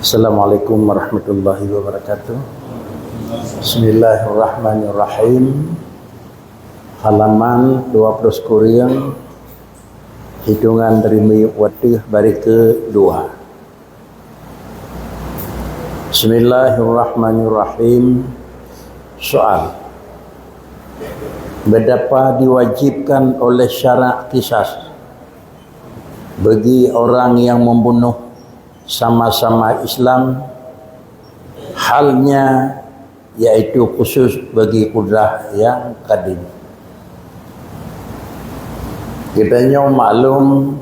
Assalamualaikum warahmatullahi wabarakatuh. Bismillahirrahmanirrahim. Halaman 20 Kurian, hitungan dari miyuk watih bari ke-2. Bismillahirrahmanirrahim. Soal: betapa diwajibkan oleh syarak qisas bagi orang yang membunuh sama-sama Islam, halnya yaitu khusus bagi kudrah yang kadim. Kita maklum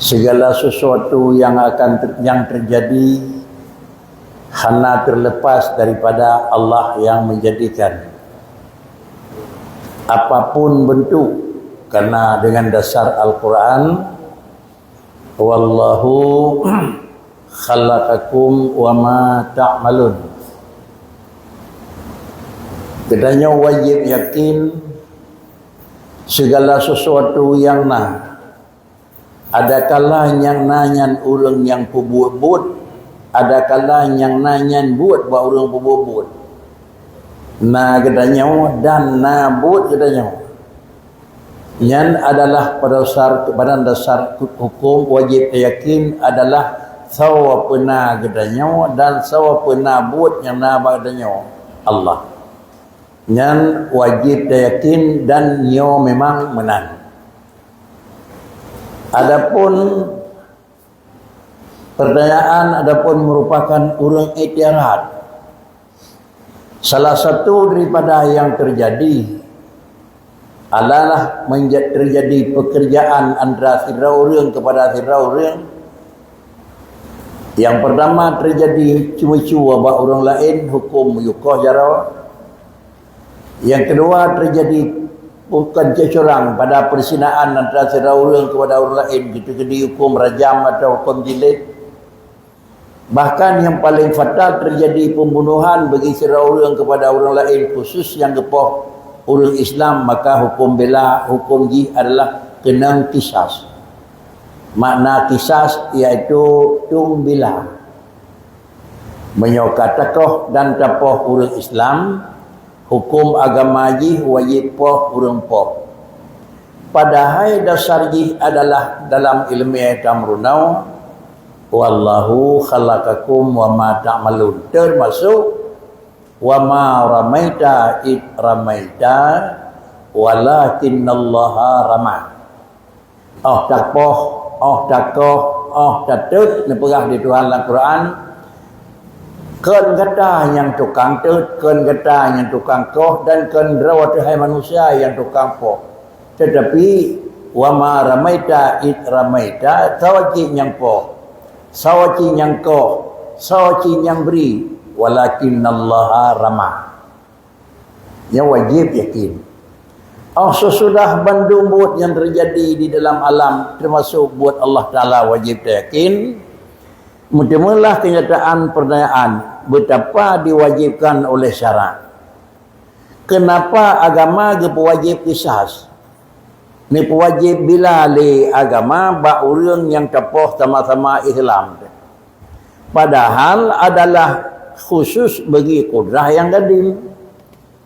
segala sesuatu yang terjadi hanya terlepas daripada Allah yang menjadikan, apapun bentuk, karena dengan dasar Al-Quran, wallahu khalaqakum wa ma ta'malun. Katanya wajib yakin segala sesuatu yang ada kalanya nanyan urang yang pebut-but, ada kalanya nanyan buat ba urang pebut. Katanya dan buat katanya. Yang adalah pada dasar hukum wajib yakin adalah sawa pena gedanya dan sawa pena buat yang badanya Allah. Yang wajib yakin dan nyo memang menang. Adapun pertanyaan merupakan urang itiarat. Salah satu daripada yang terjadi adalah terjadi pekerjaan antara sira orang kepada sira orang. Yang pertama terjadi cuma-cuma bah orang lain hukum yukoh jara. Yang kedua terjadi bukan curang pada persinaan antara sira orang kepada orang lain, gitu dihukum rajam atau hukum jilid. Bahkan yang paling fatal terjadi pembunuhan bagi sira orang kepada orang lain, khusus yang gepoh orang Islam, maka hukum bela, hukum ji adalah kena qisas. Makna qisas iaitu tung bila, menyokat takoh dan tapoh orang Islam. Hukum agama ji wajib poh orang poh. Padahal dasar ji adalah dalam ilmiah tamrunau, wallahu khalaqakum wa ma ta'malun, termasuk wa ma ramaita id ramaita walakinallaha rama. Tapoh, takoh, tatut neperah di Tuhan Al-Quran. Ken kata yang tukang tut, ken kata yang tukang koh, dan ken rawat hai manusia yang tukang poh. Tetapi wa ma ramaita id ramaita, sawaci yang poh, sawaci yang koh, sawaci yang beri, walakinallaha rama. Yang wajib yakin. Sesudah bandung buat yang terjadi di dalam alam, termasuk buat Allah Ta'ala, wajib yakin. Mulalah kenyataan pertanyaan, betapa diwajibkan oleh syarak. Kenapa agama wajib qisas? Ni wajib bila le agama ba urang yang tapoh sama-sama Islam. Padahal adalah khusus bagi kudrah yang kadim.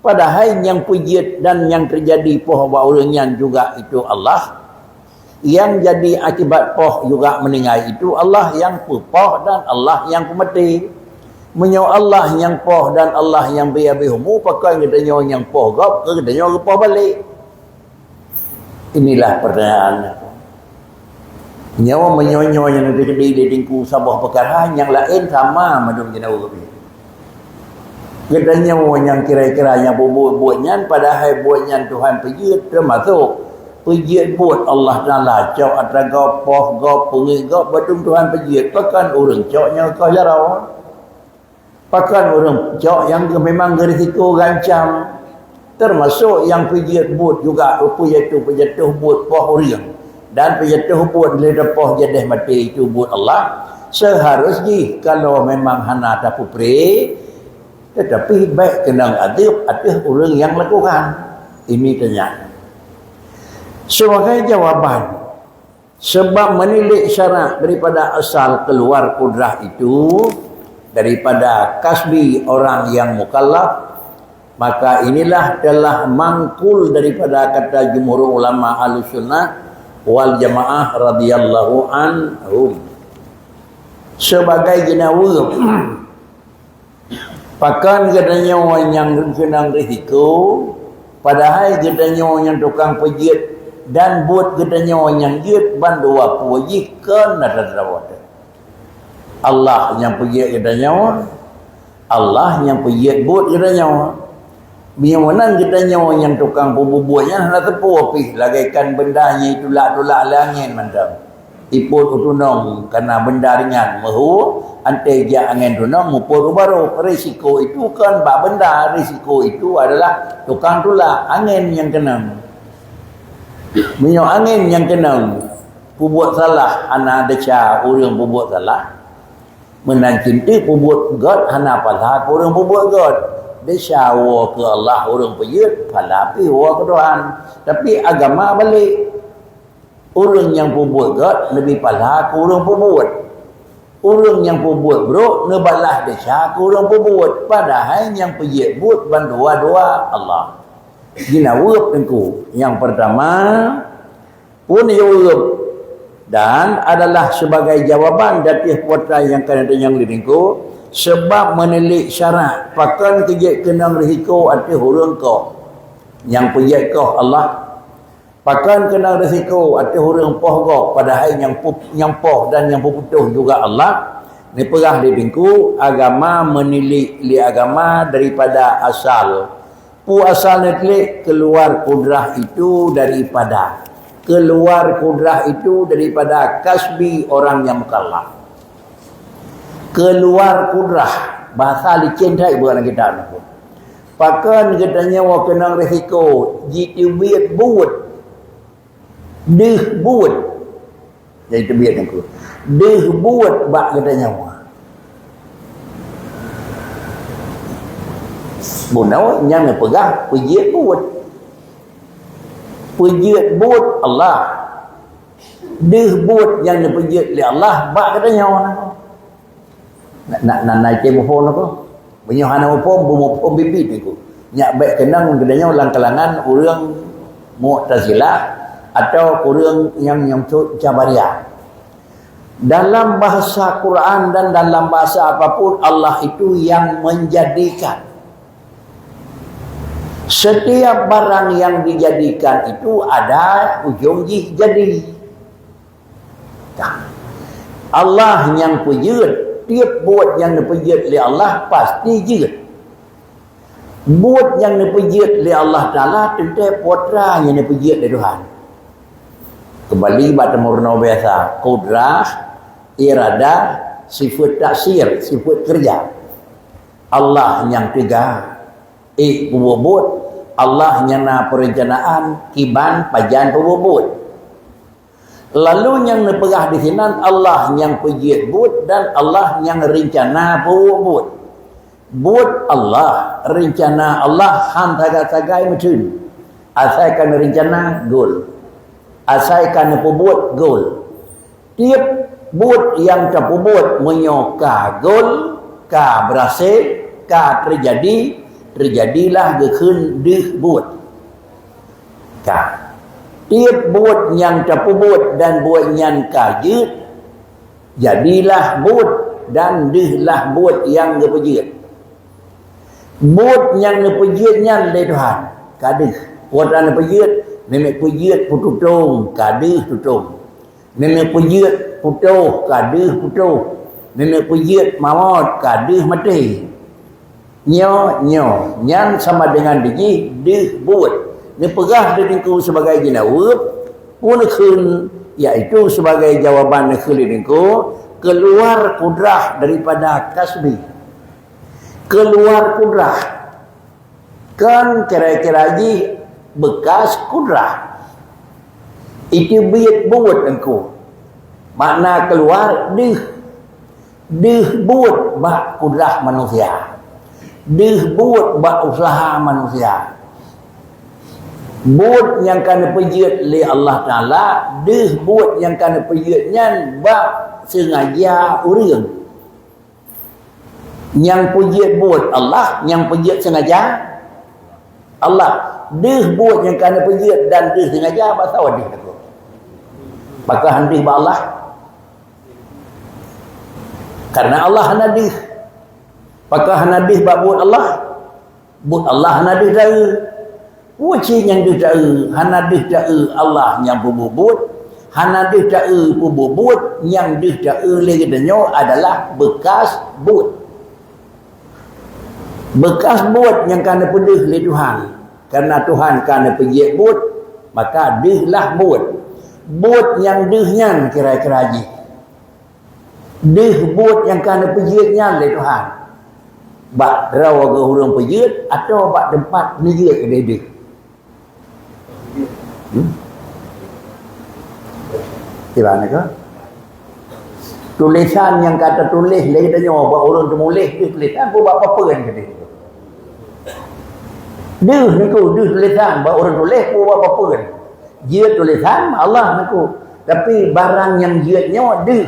Padahal yang pujiat dan yang terjadi poh ba urang yang juga itu Allah. Yang jadi akibat poh juga meninggal itu Allah yang poh dan Allah yang pemati. Menyo Allah yang poh dan Allah yang biabihumu, pakai katanya yang poh gap, katanya poh balik. Inilah pertanyaannya. Nyawa menyonyo yang terjadi di tingku sebuah perkara yang lain sama madum jenau. Katanya yang kira-kira yang buat-buatnya padahal buatnya Tuhan pejit termasuk pejit buat Allah Taala cok atraga poh go pungi go betul Tuhan pejit pakan orang coknya kau jarau pakan orang cok yang memang risiko gancam termasuk yang pejit buat juga pejit buat poh orang dan pejit buat ledah jadah mati itu buat Allah seharusnya kalau memang hana tak pupre tetapi baik kena adab orang yang lakukan ini tanya sebagai jawaban sebab menilik syarat daripada asal keluar kudrah itu daripada kasbi orang yang mukallaf maka inilah telah mangkul daripada kata jumhur ulama Ahlussunnah wal Jamaah radhiyallahu anhum sebagai jenawab pakan katanya orang yang kena risiko padahal katanya orang yang tukang pejit dan buat katanya orang yang jit bandu apa wajib kena terawat Allah yang pejit katanya Allah yang pejit buat katanya biaran katanya orang yang tukang bubuhnya nak tepu api lagaikan bendanya itu tulak langit mantap iput utunong karena benda ringan mahu ante ja angin tunong mupur baru risiko itu kan bak benda risiko itu adalah tukang tulak angin yang kena minyak angin yang kena buat salah anak deca orang buat salah menancinti buat god hana palah orang buat god deca wa ke Allah orang pejit palapi wa ke Tuhan tapi agama balik orang yang buat God lebih pahala ke orang buat. Orang yang buat bro nebalah desa ke orang buat. Padahal yang pejit buat bandua-dua Allah. Gina wurp tengku. Yang pertama pun jawab dan adalah sebagai jawaban dari putra yang kena yang liringku sebab menilik syarat pakan kejit kenang risiko arti hurung kau yang pejit kau Allah pakan kena risiko arti hurung poh gok padahal yang poh dan yang putuh juga Allah ni perah di bingku agama menilik li agama daripada asal pu asal netlik keluar kudrah itu daripada kasbi orang yang mukallaf keluar kudrah bahasa licin tak ibu anak kita nak pakan katanya wa kena risiko jitibit buat deh buat jadi terbiat aku deh buat bak katanya bunau yang pegang pejit buat Allah deh buat yang pejit li Allah bak katanya nak naik telefon aku banyak hana pom bibit aku nyak baik kenang katanya ulang kalangan orang Mu'tazilah atau kurang yang Jabariyah. Dalam bahasa Quran dan dalam bahasa apapun Allah itu yang menjadikan. Setiap barang yang dijadikan itu ada ujung jadi. Allah yang pejit, tiap buat yang dipejit oleh Allah pasti jid. Buat yang dipejit oleh Allah Ta'ala tentu putra yang dipejit oleh Tuhan. Kembali pada murna biasa kudrah, iradah, sifat taksir, sifat kerja Allah yang tiga pembubut Allah yang na perencanaan kiban pajan pembubut lalu yang nepegah di sini Allah yang pejit but dan Allah yang rencana pembubut but Allah rencana Allah han tagai macam asalkan rencana gol asalkan pembubut gol tiap but yang terpubut menyoka gol ka berhasil ka terjadilah gekun dih but ka tiap but yang terpubut dan but yang kajit jadilah but dan dihlah but yang gepejit but yang gepejitnya oleh Tuhan kadih putra gepejit nenek pejit pututung kadih tutung nenek pejit putuh kadih putuh nenek pejit maut kadih mati Nyo nyan sama dengan digi dih buat ni pegah dengku sebagai jinawab pun kun iaitu sebagai jawaban dengku keluar kudrah daripada kasbi, keluar kudrah kan kira-kira ji bekas kudrah itu biat buat dengku makna keluar dih buat bak kudrah manusia, dibuat buat usaha manusia, buat yang kena pejiat oleh Allah Ta'ala, dibuat yang kena pejiatnya buat sengaja orang. Yang pejiat buat Allah, yang pejiat sengaja Allah. Dibuat yang kena pejiat dan sengaja apa tahu dia tu. Maka handih buat Allah. Karena Allah handih. Pakah nadih buat Allah. Buat Allah nadih dah. Wuci yang dia dah. Hanadih dah Allah yang buat. Hanadih dah buat yang dia dah lagi denyo adalah bekas buat. Bekas buat yang kena pedih oleh Tuhan. Karena Tuhan kena pejiat buat, maka dihlah buat. Buat yang dihnya kira-kira ji. Dih buat yang kena pejiatnya oleh Tuhan. Bak rawa ke hurung pejiat atau bak tempat pejiat ke dia. Gimana ke? Tulisan yang kata tulis lagi tanya buat orang tu tulis dia tulisan pun buat apa-apa kan ke dia. Dia tulisan buat orang tulis pun buat apa-apa kan. Dia tulisan Allah niku. Tapi barang yang jiatnya dia.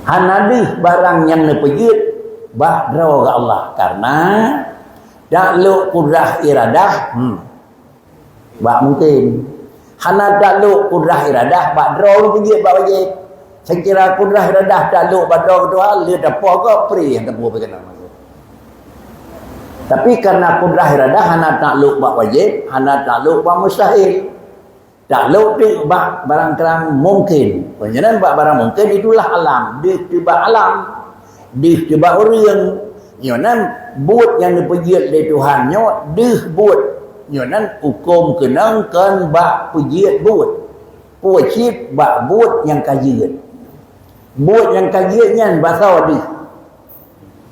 Hanadih barang yang nepejit bahdra ke Allah karena dakluk kudrah iradah bak mungkin hana dakluk kudrah iradah bahdra lu pejit bak wajib sekira kudrah iradah dakluk bahdra kedua dia dapat ke pri yang tepu berkenan tapi karena kudrah iradah hana dakluk bak wajib hana dakluk bak mustahil dakluk tu bak barang kerang mungkin penyenan bak barang mungkin itulah alam dia tiba alam dih tiba orang nyonan buat yang dipujiat oleh Tuhan nyo dih buat nyonan hukum kenang kan bak pujiat buat pujiat bak buat yang kajian buat yang kajiannya bahasa dih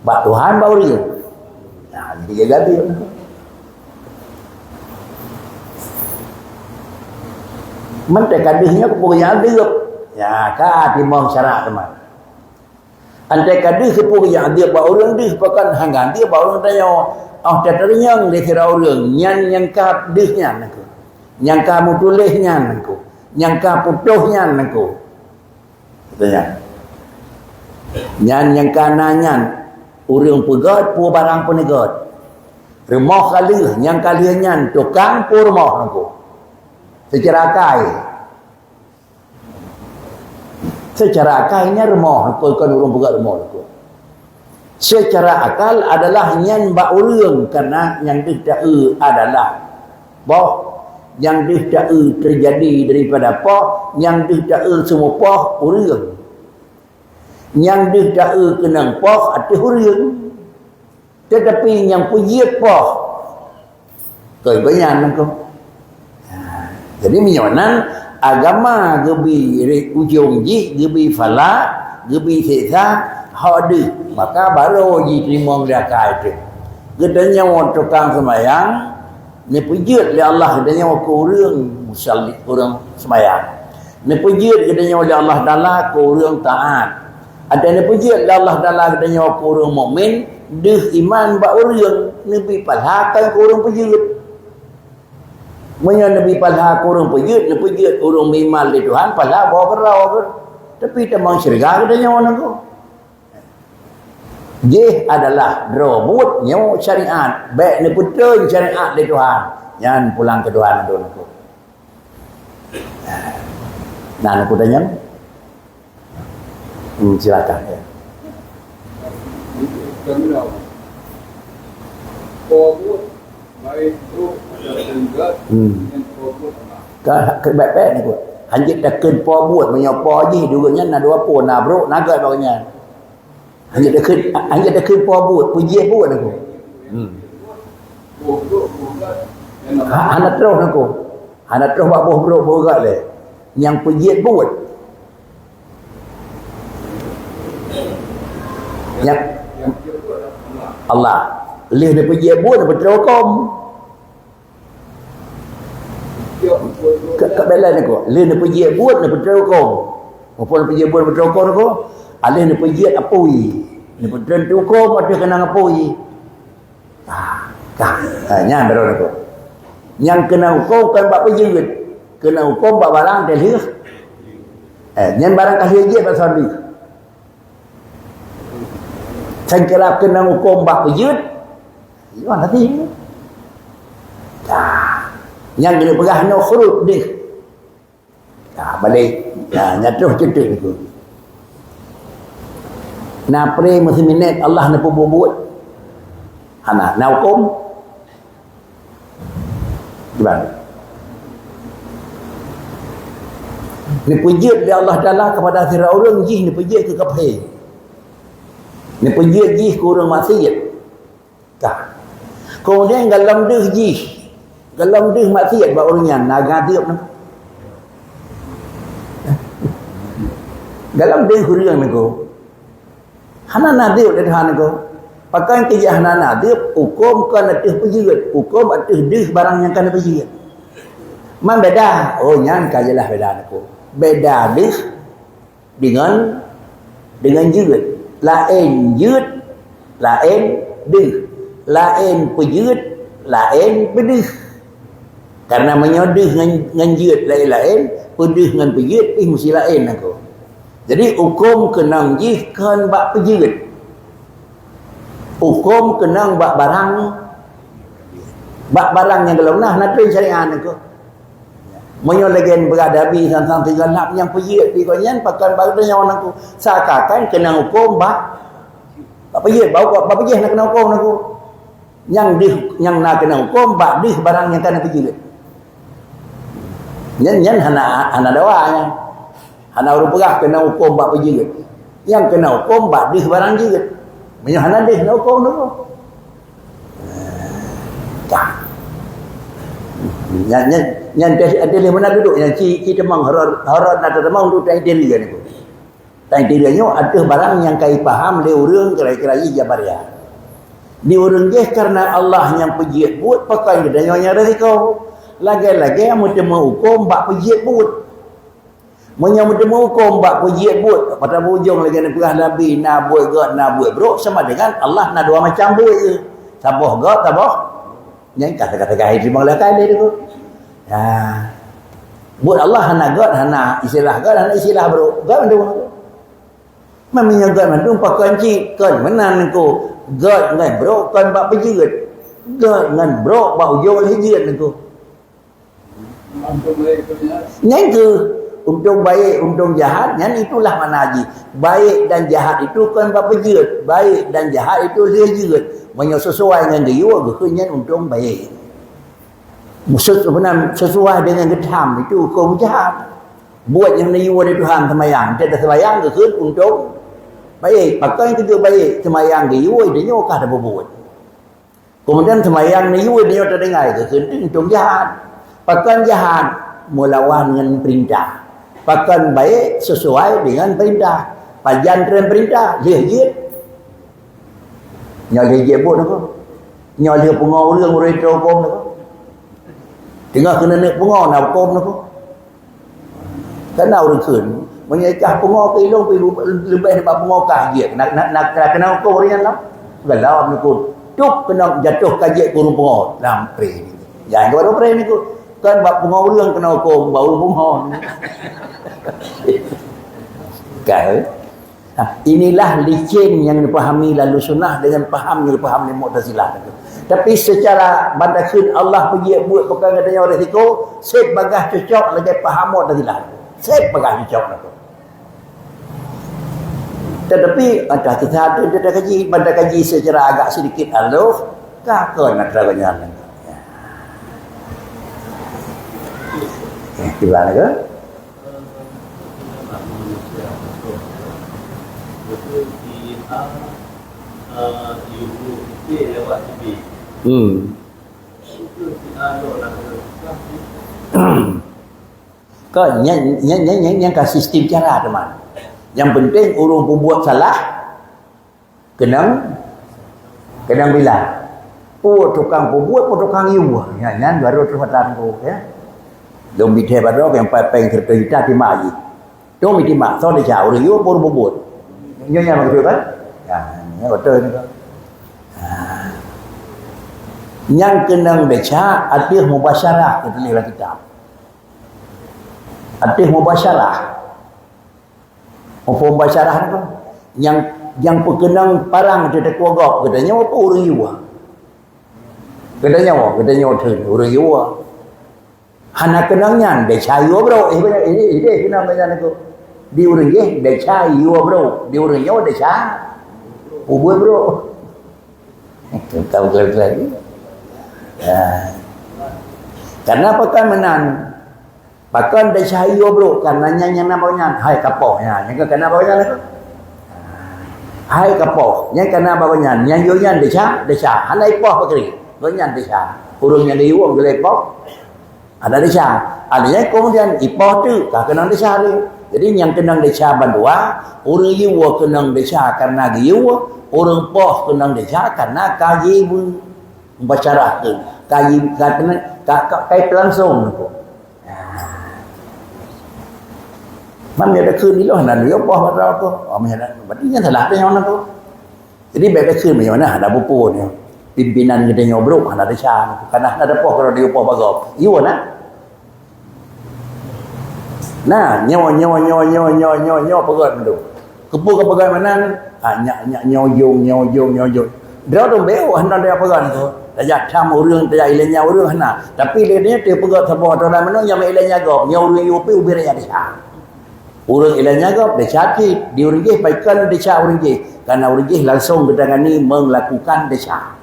bak Tuhan bak orang nah dia jadi menteri kadihnya kepunyaan dia ya ka timong syarat teman. Andai kadih sepuluh yang dia bawa orang dia pakan hanggan dia bawa orang tanya teterinya le kira orang yang ka dihnya nangku yang ka mutulihnya nangku yang ka putuhnya nangku katanya yang ka nanyan urang pegat pu barang penegat rumah kali yang kaliannya tukang pu rumah nangku secara kai secara akalnya remah kan urang pegat remah tu. Secara akal adalah yang bak urang karena yang tidak adalah boh yang tidak terjadi daripada poh yang tidak semua poh urang. Yang tidak kenang poh arti urang. Tetapi yang pujiat poh kebanyakan tu. Jadi menyonan agama gebi ujung ji gebi fala gebi sesa hadi maka baru ji terima mereka itu gedanya orang tukang sembahyang ni pujiat oleh Allah gedanya ke orang musalli orang sembahyang ni pujiat gedanya oleh Allah Taala ke orang taat ada ni pujiat oleh Allah Taala gedanya ke orang mukmin deh iman ba orang ni bi palhakan ke orang pujiat Menya Nabi palha kurang pejut, Nabi pejut urung mimal di Tuhan, palha bawa ber. Tapi temang syurga katanya orang tu. Jih adalah robot nyawa syariat. Baik ni putun syariat di Tuhan. Yang pulang ke Tuhan tu. Nah, aku tanya. Silakan ya. Baik-baik ni kot. Hanjit dah ken po buat menyopo ji dulunya na dua po na bro naga baganya. hanya dah kena buat puji buat aku. Anak terus aku. Anak terus buat boh berat le. Yang puji buat. Yang Allah. Lih dia puji buat apa terokom. Kat belan aku. Lih dia puji buat apa terokom. Apa puji buat apa terokom aku? Alih ni puji apui. Ni putran tu ko ada kena apui. Nya baru aku. Yang kena hukum kan bab puji. Kena hukum bab barang dia lih. Nyan barang kahli je pasal ni. Sangkala kena hukum bab puji. Iwan tadi. Yang kena pegah no khurut dia. Balik. Nyatuh cetek itu. Na pray mesti minit Allah na pububut. Hana na hukum. Gimana? Ni puji dia Allah Taala kepada sira orang jih ni puji ke kaphe. Ni puji jih ke orang maksiat. Tah. Kemudian dalam deh jih. Dalam deh maksiat ba orang yang naga tiap na. Dalam deh huriang nago. Hana nadir dari hana ko. Pakai kerja hana nadir, hukum kan atih pejirut. Hukum atih dih barang yang kan pejirut. Man beda. Oh nyan kajalah beda aku. Beda dih dengan jirut. Lain jirut, lain dih. Lain pejirut, lain pedih. Karena menyodih dengan jirut lain-lain, pedih dengan pejirut, mesti lain aku. Jadi hukum kenang jih kan bak pejirit. Hukum kenang bak barang. Bak barang yang kalau nak train syariah ni ko. Monyo legen beradabi sang tiga lap yang pejirit di konyan pakan baru yang orang aku. Sakakan kenang hukum bak pejirit bau bak pejirit nak kena hukum aku. Yang nak kena hukum bak dih barang yang kena pejirit. Nyan hana dawanya. Hana orang perah kena hukum bak pejirit. Yang kena hukum bak dih barang jirit. Banyak hana dih kena hukum tu. Yang ada mana duduk yang kita mang harap nak temang tu tak diri kan aku. Tak dirinya ada barang yang kai faham le urang kira-kira jabaria. Di urang je karena Allah yang pejirit buat pakai gedanya resiko. Lagi-lagi mu temu hukum bak pejirit buat. Menyambut hukum bak puji buat pada hujung lagi nak perah nabi nak buat god nak buat bro sama dengan Allah nak dua macam buat je saboh god saboh yang kata-kata gaya terima lah kali tu buat Allah hana god hana istilah god hana istilah bro god mandung memangnya god mandung pakai cik kan menan aku god dengan bro kan bak pejirit god dengan bro bak hujung hijirat aku yang ke untung baik, untung jahat, yang itulah mana haji. Baik dan jahat itu kan bapa jerat. Baik dan jahat itu dia jerat. Banyak sesuai dengan dia, kehendak untung baik. Sesuai dengan gedam itu hukum jahat. Buat yang dia ada Tuhan semayang. Tidak semayang kehendak untung baik. Pakai itu baik. Semayang dia nyokah ada berbuat. Kemudian semayang dia tak dengar kehendak untung jahat. Pakai jahat melawan dengan perintah. Pakan baik sesuai dengan perintah. Pajan dengan perintah. Dia. Nyali dia buat apa? Nyali pengau orang itu hukum apa? Tengah kena nak pengau nak hukum apa? Karena orang kun. Menyekah pengau ke ilung lebih daripada pengau kajian. Nak kena hukum orang yang nak? Galau ni kun. Cuk kena jatuh kajian kurung pengau. Dalam pre ni. Jangan kepada pre ni kun. Kan bab pengau orang kena hukum. Baru pengau ni. Inilah licin yang dipahami lalu sunnah dengan faham yang dipahami Mu'tazilah. Tapi secara bandakin Allah pergi buat perkara katanya resiko, set bagah cocok lagi faham Mu'tazilah. Set bagah cocok. Tetapi ada kita kaji, bandar kaji secara agak sedikit aluf, kakak nak terangkan. Gimana ke? Kau yang ke sistem cara teman. Yang penting orang berbuat salah kena bilang. Tukang berbuat tukang iu. Yang baru terhadap tu ya. Dom bite pada yang peng cerita di mai. Dom bite mak so dia jauh iu baru berbuat. Nyonya begitu kan? Ya, betul ni kan. Yang kena baca adih mubasyarah kita lihat kitab. Adih mubasyarah. Apa mubasyarah tu? Yang perkenang parang dia tak kuagak katanya apa orang iu. Katanya orang iu. Hana kenangnya dia cayu bro. Ini kena macam tu. Di orang ye dia cayu bro. Di orang iu dia ca. Ubur bro. Tahu lagi. Karena pakai menan. Pakai dia cayu bro. Karena yang namanya hai kapoh. Yang kena bawanya tu. Hai kapoh. Yang kena bawanya. Yang yoyan dia ca. Hana ipoh pakai. Yoyan dia ca. Urung yang dia uang dia ipoh. Ada desa. Adanya kemudian ipoh tu tak kena desa dia. Jadi yang kena desa bandua, orang iwa kena desa karena iwa, orang poh kena desa karena kaji membacara tu. Kaji kena kait langsung tu. Mana ada kun ni loh, nak dia poh pada aku. Macam berarti yang salah dia mana tu. Jadi baik kun macam mana ada buku ni. Pimpinan kita nyobrok ada desa. Karena ada poh kalau dia poh bagau. Iwa nak. Nah, nyawa pegat tu. Kepu ke pegat mana? Nyojong. Dia tu beo hendak dia pegat tu. Dia cam urang, dia ilenya urang hana. Tapi dia dia pegat sebuah tu dalam mana yang ilenya gop, nya urang yupi ubir ya dia. Urang ilenya gop dia cati, di urang je paikan dia ca urang je. Karena urang je langsung ketangani melakukan desa.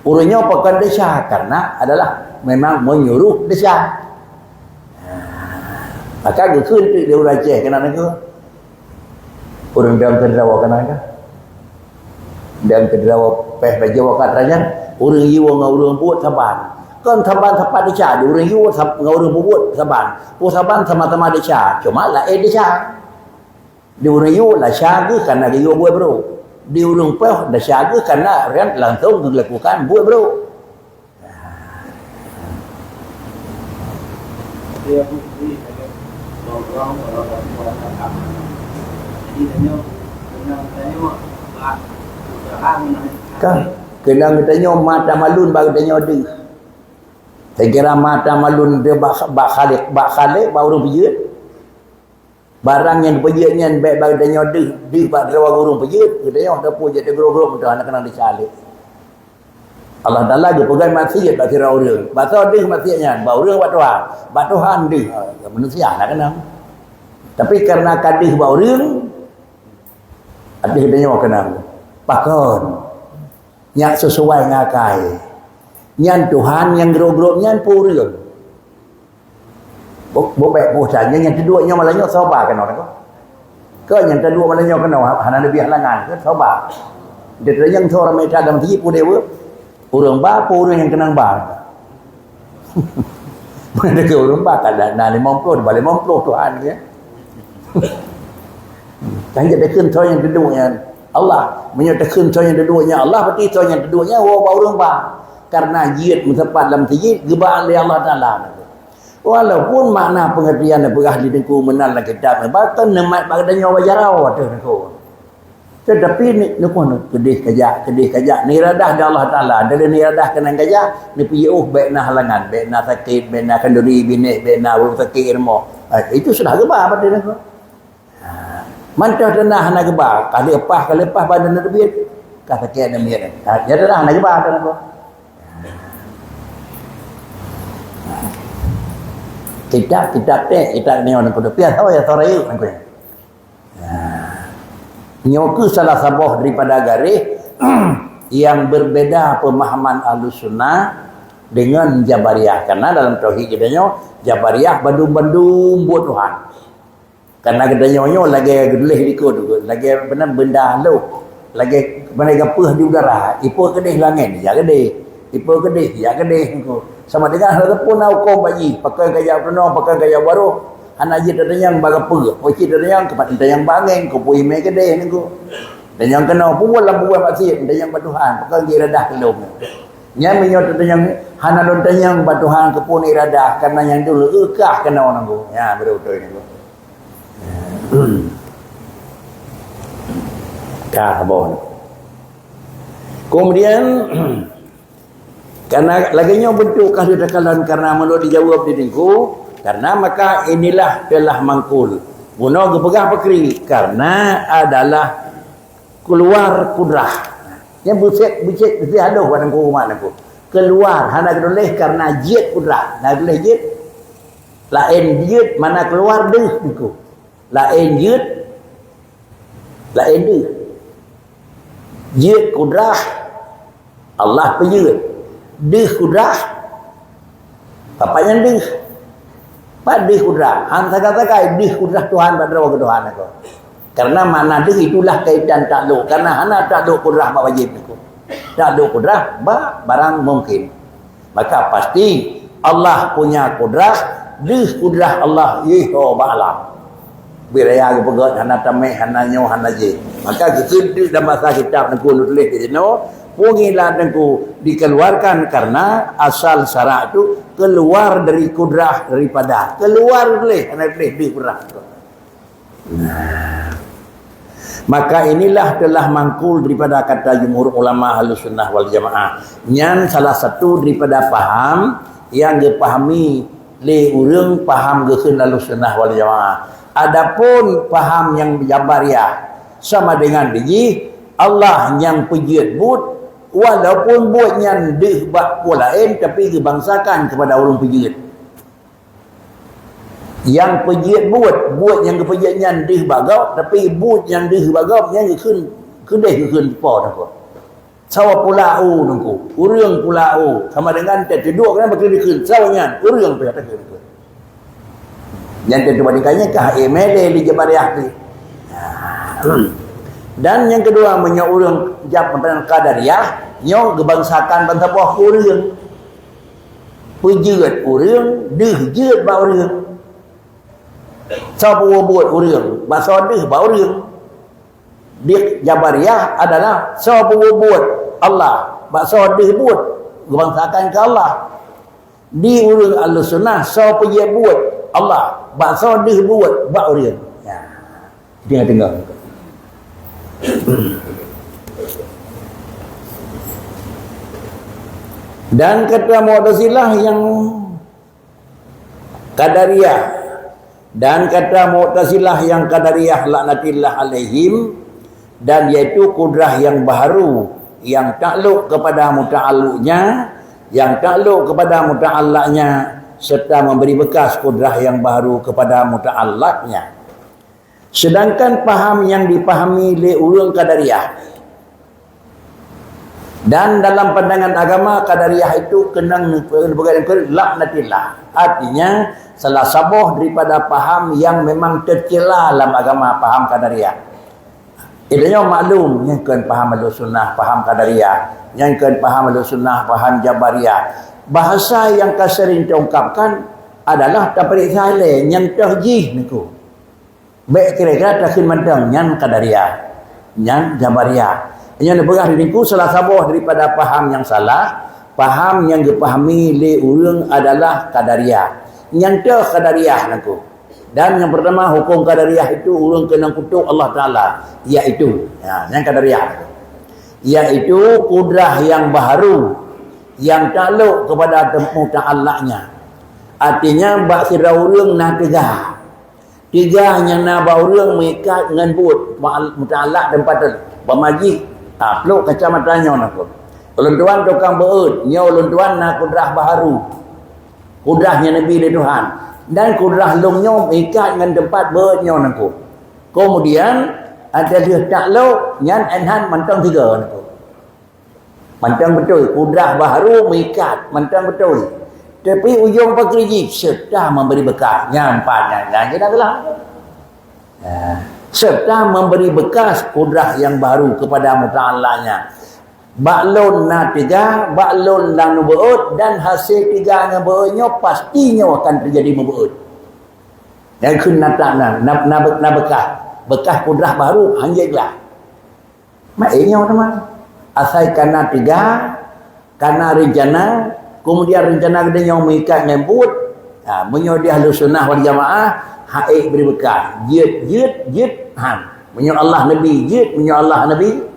Urangnya pakai desa karena adalah memang menyuruh desa. Maka dia kun dia orang Aceh kena nak ke? Orang dalam Kedawa kena ke? Dalam Kedawa peh Jawa katanya orang Jawa ngau orang buat saban. Kan saban tepat dia orang Jawa ngau orang buat saban. Oh saban sama-sama dia. Cuma lah dia. Dia orang Jawa lah syaga karena dia buat bro. Dia orang peh dah syaga karena orang langsung dilakukan buat bro. Dia kan kena tanya mata malun baru tanya dia. Saya kira mata malun dia bak khalik baru pijit. Barang yang pijitnya baik baru tanya dia bak rawa gurung pijit. Dia dah pujit dia gurung-gurung dah nak kena dicalik. Allah Taala dia pegang maksiat bagi orang. Bahasa dia maksiatnya, baru orang buat Tuhan dia. Manusia nak kena. Tapi karena kadih buat orang, adih dia nyawa kena. Pakon. Nyak sesuai ngakai. Nyan Tuhan yang gerok-geroknya purun. Baik posanya yang kedua nya malahnya sabar kena kan. Ke yang kedua malahnya kena hana lebih halangan ke sabar. Dia yang seorang mereka dalam tipu dewa. Orang bapa orang yang kenang bapa. Mana ke orang bapa tak ada 50 balik 50 Tuhan ya. Kan jadi kunto yang keduanya Allah menyatakan kunto yang keduanya Allah berarti kunto yang keduanya orang bapa. Karena jihad mentepat dalam jihad gebaan oleh Allah Taala. Walaupun makna pengertian berahli dengku menal lagi kitab bahkan nemat badannya wajarau tu dengku. Tetapi ni pun kedih kajak ni radah dari Allah Taala dari ni radah kena kajak ni pergi baik nak halangan baik nak sakit baik nak kenduri bini baik nak urus sakit ilmu itu sudah gebah pada dia. Mantah tanah nak gebah kali lepas badan lebih kata sakit ada mian jadi dah nak gebah pada dia. Kitab ni orang kudu pian tahu ya sore itu kan. Nyoku salah sabah daripada garis yang berbeda pemahaman Ahlussunnah dengan Jabariyah. Karena dalam tauhid katanya Jabariyah bandung-bandung buat Tuhan. Karena katanya lagi geleh dikut lagi benar benda halu. lagi mereka gapah di udara, ipo kedih langit, ya kedih. Ipo kedih, ya kedih ku. Sama dengan hal pun hukum bayi, pakai gaya penuh, pakai gaya baru. Anak je yang bagapa, poci yang kepada yang bangeng, ku pui me kedih ni ku. Dan yang kena buat lah buat maksiat, dan yang batuhan, pakai iradah kelum. Nya menyot yang hana don yang batuhan ke pun iradah karena yang dulu ekah kena orang ku. Ya betul ini ku. Karbon. Kemudian karena laginya bentuk kasih-kasihan karena menurut dijawab diriku, karena maka inilah telah mangkul. Guna gepegah pekri karena adalah keluar kudrah. Yang bucek aduh pada rumah aku. Keluar hana kedoleh karena jid kudrah. Nah kedoleh jid lain jid mana keluar deh niku. Lain jid lain deh. Jid kudrah Allah pejud. Deh kudrah bapaknya deh. Pak deh kudrah. Han katakan deh kudrah Tuhan pada ke Tuhan aku. Karena makna deh itulah kaitan takluk. Karena hana takluk kudrah wajib niku. Takluk kudrah barang mungkin. Maka pasti Allah punya kudrah, deh kudrah Allah yeho ba'alam. Biraya ke pegot hana tameh hana nyo hana je. Maka kita dalam bahasa kitab niku tulis di sino pungilah niku dikeluarkan karena asal syarak itu keluar dari kudrah daripada keluar boleh hana boleh di kudrah. Nah, maka inilah telah mangkul daripada kata jumhur ulama Ahlus Sunnah wal Jamaah. Nyan salah satu daripada faham yang dipahami le urang faham gekeun Ahlus Sunnah wal Jamaah. Adapun faham yang Jabariyah sama dengan biji Allah yang pejit but walaupun buatnya deh bak lain tapi dibangsakan kepada orang pejit. Yang pejit buat yang kepejitnya deh bagau tapi but yang deh bagau yang keun kedeh keun po dah ko. Sawa pulau nungku, urang pulau sama dengan tertidur kan bakal dikeun sawanya urang pe tak keun. Yang kedua dikanya kah emele di Jabariyah ni. Dan yang kedua menyo urang jabatan Qadariyah nyo gebangsakan bantah buah urang. Pejeut urang, deuh jeut ba urang. Sapa buat urang, bahasa deuh ba urang. Di Jabariyah adalah sapa buat Allah, bahasa deuh buat gebangsakan ke Allah. Di urang Ahlussunnah sapa je buat Allah, bahasa deuh buat ba urang. Ya. Dia dengar. Dan kata Mu'tazilah yang Qadariyah dan kata Mu'tazilah yang Qadariyah laknatillah alaihim, dan yaitu kudrah yang baru yang takluk kepada muta'alluqnya, yang takluk kepada muta'allaqnya serta memberi bekas kudrah yang baru kepada muta'allaqnya. Sedangkan paham yang dipahami oleh ulul Qadariyah dan dalam pandangan agama Qadariyah itu kenang laknatillah, artinya salah sabuh daripada paham yang memang tercela dalam agama paham Qadariyah. Idanya maklum yang kan paham Ahlussunnah paham Qadariyah, yang kan paham Ahlussunnah paham Jabariyah. Bahasa yang sering diungkapkan adalah tabrikh saleh yang tahjih niku. Baik kira-kira takin mantang yang Qadariyah, yang Jabariyah. Yang berah diriku salah sabuh daripada paham yang salah, paham yang dipahami oleh urang adalah Qadariyah. Yang Qadariyah niku. Dan yang pertama hukum Qadariyah itu urang kena kutuk Allah Taala, iaitu yang Qadariyah. Iaitu kudrah yang baru yang takluk kepada muta'allaqnya. Artinya bak kira urang nak tegah. Tiganya naba urang mengikat dengan buat muta'allaq tempat pemajik peluk kacamatanya nak. Ulun tuan tukang beut, nya ulun tuan nak kudrah baharu. Kudrahnya Nabi dari Tuhan. Dan kudrah lungnya mengikat dengan tempat beutnya nak. Kemudian ada dia takluk nyan enhan mantang tiga nak. Mantang betul kudrah baharu mengikat, mantang betul. Tapi ujung pakriji serta memberi bekas. Yang empatnya. Yang kita telah. serta memberi bekas kudrah yang baru kepada muta'allanya. Baklun na tiga, baklun dan nubu'ud, dan hasil tiga yang berunya pastinya akan terjadi nubu'ud. Yang kena tak na bekas kudrah baru hanjiklah. Maknanya teman, asal karena tiga, karena rencana, kemudian rencana dia yang mengikat nyambut, menyuruh ahli sunnah wal jamaah, haik beri bekas, jid, menyuruh Allah Nabi, jid, menyuruh Allah Nabi,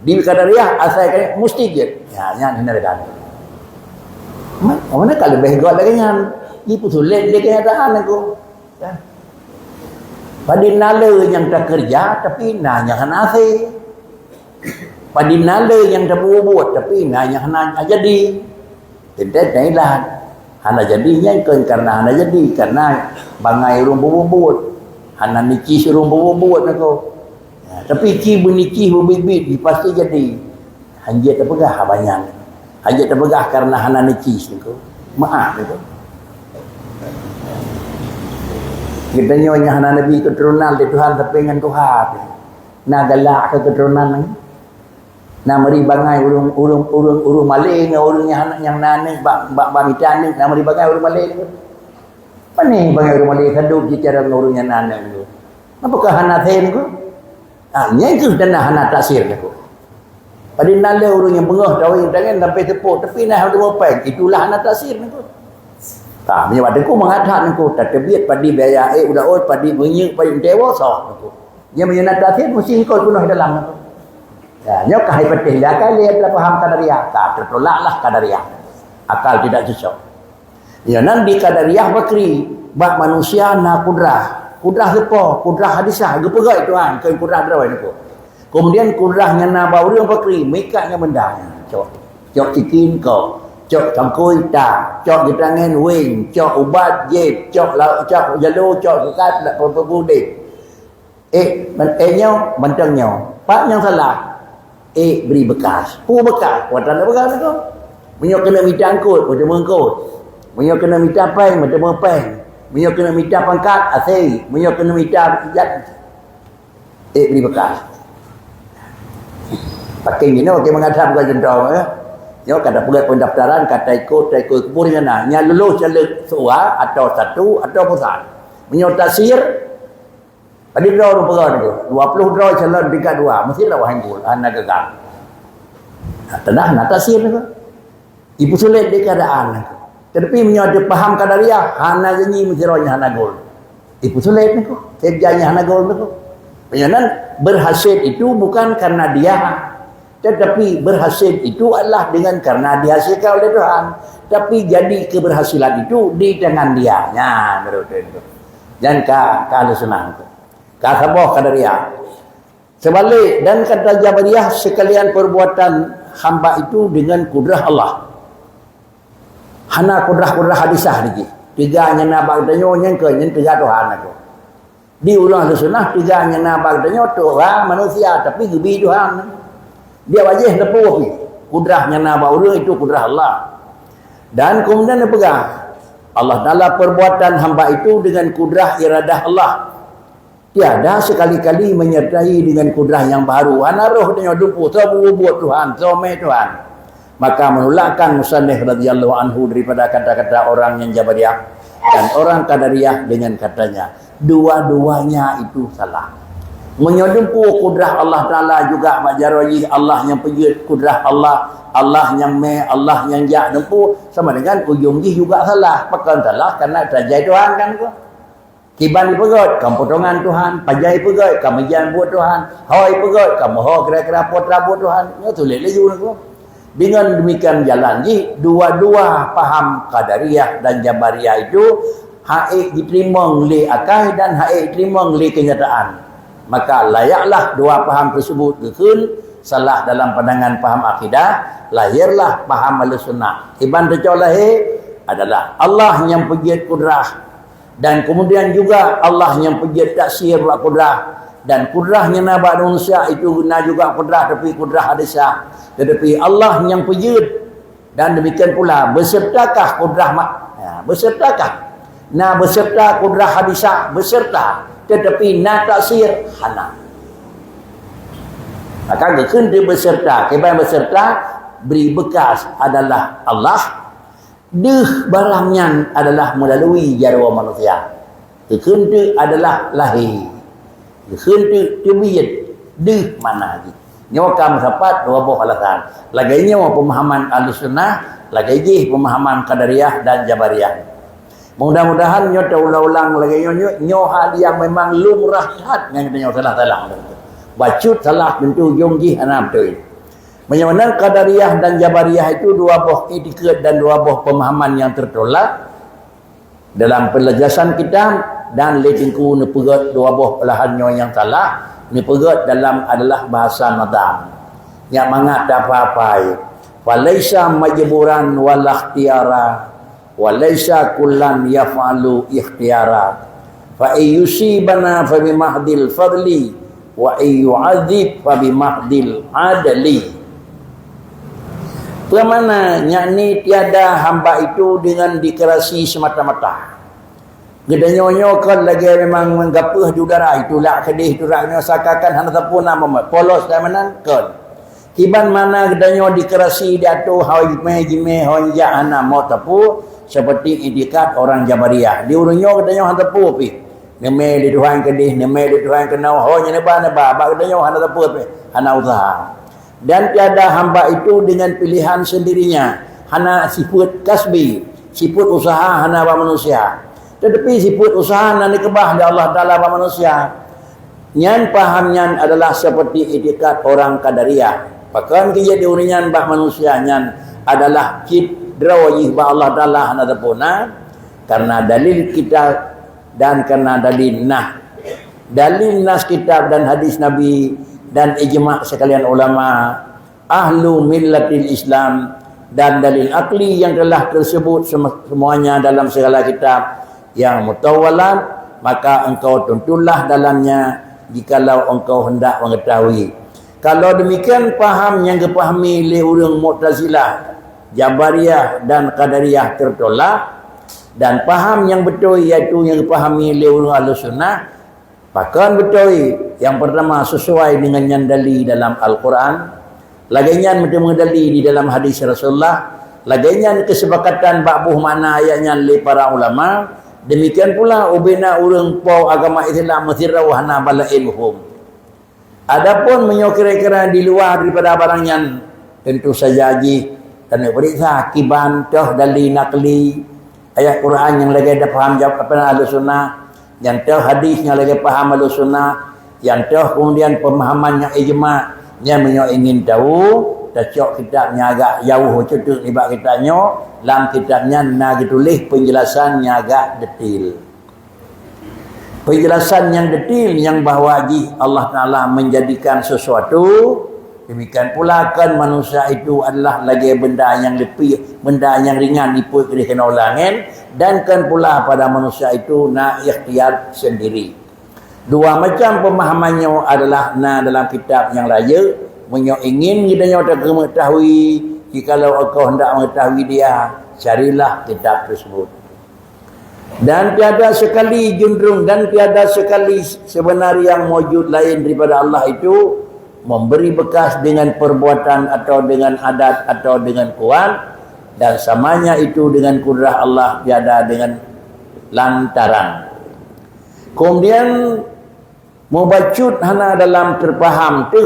di Qadariyah asal kan mesti jid. Ya, yang hindarkan. Mana kalau lebih gol lagi yang ibu sulit dia kenyataan aku. Ya. Pada nala yang tak kerja tapi nanya hanasi. Pada nala yang tak buat tapi nanya hana jadi. Tidak nailah. Hana jadinya karena hana jadi karena bangai urung buat. Hana niki suruh buat aku. Ya, tapi ki buniki bibit pasti jadi. Hanjat terpegah banyak. Hanjat terpegah karena hana niki aku. Maaf itu. Kita nyonya hana Nabi keturunan di Tuhan tapi dengan Tuhan. Nak galak ke keturunan ni. Nak meri bangai urung maling urung yang nane bak mitan ni nak meri bangai urung maling ni. Pani bangai urung maling hidup di cara urung yang nane ni. Apakah hana then ko? Nya itu dan hana taksir ko. Pada nale urung yang bengah tahu tangan sampai tepuk tapi nah ada apa? Itulah hana taksir ni ko. Tak, punya waktu aku mengatakan aku tak terbiat padi biaya udah padi menyek padi dewasa aku. Dia menyenat dasir mesti kau penuh dalam aku. Ya, nyok kahai petih dah kali dia faham Qadariyah, tak tertolaklah Qadariyah. Akal tidak cocok. Ya, nan di Qadariyah bakri bak manusia na kudrah. Kudrah apa? Kudrah hadisah. Gepegai Tuhan, ke kudrah drawai aku. Kemudian kudrahnya na bauri bakri, mikatnya benda. Cok cikin kau. Cok cangkui tak, cok di tangan wing, cok ubat jeb, cok jalur, cok kekat nak perbudik. Nya bentangnya. Pak yang salah. Beri bekas. Bekas. Watan ada bekas tu. Menyo kena minta angkut, macam mengkut. Menyo kena minta peng, macam mengpeng. Menyo kena minta pangkat, asai. Menyo kena minta jat. Beri bekas. Pakai ni, pakai mengadap bukan jendong. Ya, kata pegat pendaftaran, kata ikut keburnya nah. Yang lulus jalur seorang atau satu atau pusat. Menyo taksir. Pada draw orang pegang tu. 20 draw calon dekat 2. Mestilah wahai gol. Anak gagal. Tenang, nak taksir tu. Ibu sulit di keadaan tu. Tetapi menyo ada faham Qadariyah. Hana janji mesti rohnya hana gol. Ibu sulit tu. Kerjanya hana gol tu. Penyanan berhasil itu bukan karena dia. Tetapi berhasil itu adalah dengan karena dihasilkan oleh Tuhan. Tapi jadi keberhasilan itu di tangan dia. Ya, menurut itu. Dan kalau senang itu. Sabah Qadariyah. Sebalik dan kata Jabariyah sekalian perbuatan hamba itu dengan kudrah Allah. Hana kudrah hadisah lagi. Tiga nabak danyo yang tiga Tuhan itu. Diulang sunnah tiga nabak danyo Tuhan manusia tapi gebi Tuhan. Dia wajah lepuh kudrahnya nabak urang itu kudrah Allah. Dan kemudian dia pegang Allah Ta'ala perbuatan hamba itu dengan kudrah iradah Allah. Tiada sekali-kali menyertai dengan kudrah yang baru. Ana roh dengan dumpu, buat Tuhan, someh Tuhan. Maka menolakkan Musannif radhiyallahu anhu daripada kata-kata orang yang Jabariyah dan orang Qadariyah dengan katanya, dua-duanya itu salah. Menyodumpu kudrah Allah Ta'ala juga majarayi Allah yang pejut kudrah Allah, Allah yang Allah yang jak dempu sama dengan ujung dia juga salah. Pakan salah karena tajai Tuhan kan tu. Kiban dipegot, kamu potongan Tuhan. Pajai pegot, kamu jangan buat Tuhan. Hoi pegot, kamu kira-kira potra buat Tuhan. Ini tulis lagi tu. Dengan demikian jalan ji, dua-dua faham Qadariyah dan Jabariyah itu haik diterima oleh akal dan haik diterima oleh kenyataan. Maka layaklah dua faham tersebut kekal salah dalam pandangan faham akidah, lahirlah faham al-sunnah. Iban tercau lahir adalah Allah yang pejit kudrah. Dan kemudian juga Allah yang pejit taksir buat kudrah. Dan kudrahnya nabak manusia itu guna juga kudrah tapi kudrah hadisah. Tetapi Allah yang pejit. Dan demikian pula bersertakah kudrah besertakah? Nah beserta kudrah hadisah beserta. tetapi nak taksir hana. Maka gekun dia berserta, keban berserta beri bekas adalah Allah, deh barangnya adalah melalui jarwa manusia. Gekun dia adalah lahir, gekun dia tibiyat deh mana lagi. Nyawa kam sapat dua buah alasan. Lagi nyawa pemahaman Ahlussunnah, lagi je pemahaman Qadariyah dan Jabariyah. Mudah-mudahan nyo ulang-ulang lagi nyo hal yang memang lumrah hat yang kita salah-salah. Bacut salah tentu jonggi ana betul. Bagaimana Qadariyah dan Jabariyah itu dua buah itikat dan dua buah pemahaman yang tertolak dalam penjelasan kita, dan letingku ne pegat dua buah pelahannya yang salah ni pegat dalam adalah bahasa nadam yang mangat apa-apa. Walaisa majburan wal ikhtiyara walaisa kullan yaf'alu ikhtiyara fa ayyusibana fa bimahdil fadli wa ayyu'adzib fa bimahdil adli. Bagaimana yakni tiada hamba itu dengan dikerasi semata-mata. Gedanyonyo kan lagi memang menggapah di udara, itulah kedih duraknya sakakan hana tapun nama polos dan menangkan. Kiban mana gedanyo dikerasi diatu hawai jime honja hana mau tapu seperti indikat orang Jabariyah. Di urunyo gedanyo hana tapu pi. Neme di Tuhan kedih, neme di Tuhan kenau honya neba bak gedanyo hana tapu pi, hana usaha. Dan tiada hamba itu dengan pilihan sendirinya, hana sifat kasbi, sifat usaha hana ba manusia. Tetapi sifat usaha hana dikebah di Allah Taala ba manusia. Nyan pahamnya adalah seperti itikat orang Qadariyah. Bahkan kia diuringan bah manusia nyan adalah kit drawajih ba Allah Taala hana tapuna karena dalil kitab dan karena dalil nas kitab dan hadis Nabi dan ijma' sekalian ulama ahlu millatil Islam dan dalil akli yang telah tersebut semuanya dalam segala kitab yang mutawalat, maka engkau tentulah dalamnya jikalau engkau hendak mengetahui. Kalau demikian paham yang dipahami oleh orang Mu'tazilah, Jabariyah dan Qadariyah tertolak, dan paham yang betul iaitu yang dipahami oleh orang Ahlussunnah, bahkan betul yang pertama sesuai dengan yang dalil dalam Al-Quran, laginya mendali di dalam hadis Rasulullah, laginya kesepakatan ba'buh makna ayatnya oleh para ulama. Demikian pula ubina urang pau agama Islam mesirau hana bala ilmuhum. Adapun menyokira-kira di luar daripada barangnya tentu saja haji dan periksa kiban toh dalil nakli ayat Quran yang lagi ada faham jawab apa Ahlussunnah, yang toh hadisnya lagi faham Ahlussunnah, yang toh kemudian pemahaman yang ijma' yang ingin tahu tacok kitabnya agak jauh cutuk ibak kitabnya, dalam kitabnya nak ditulis penjelasan yang agak detail. Penjelasan yang detail yang bahawa Allah Ta'ala menjadikan sesuatu, demikian pula kan manusia itu adalah lagi benda yang lebih, benda yang ringan iput kena ulangan, dan kan pula pada manusia itu nak ikhtiar sendiri. Dua macam pemahamannya adalah dalam kitab yang raya. Ingin kita tak mengetahui, jikalau kau hendak mengetahui dia, carilah kitab tersebut. Dan tiada sekali junrung dan tiada sekali sebenar yang wujud lain daripada Allah itu memberi bekas dengan perbuatan atau dengan adat atau dengan kuat, dan samanya itu dengan kudrah Allah tiada dengan lantaran. Kemudian mubacut hana dalam terpaham tu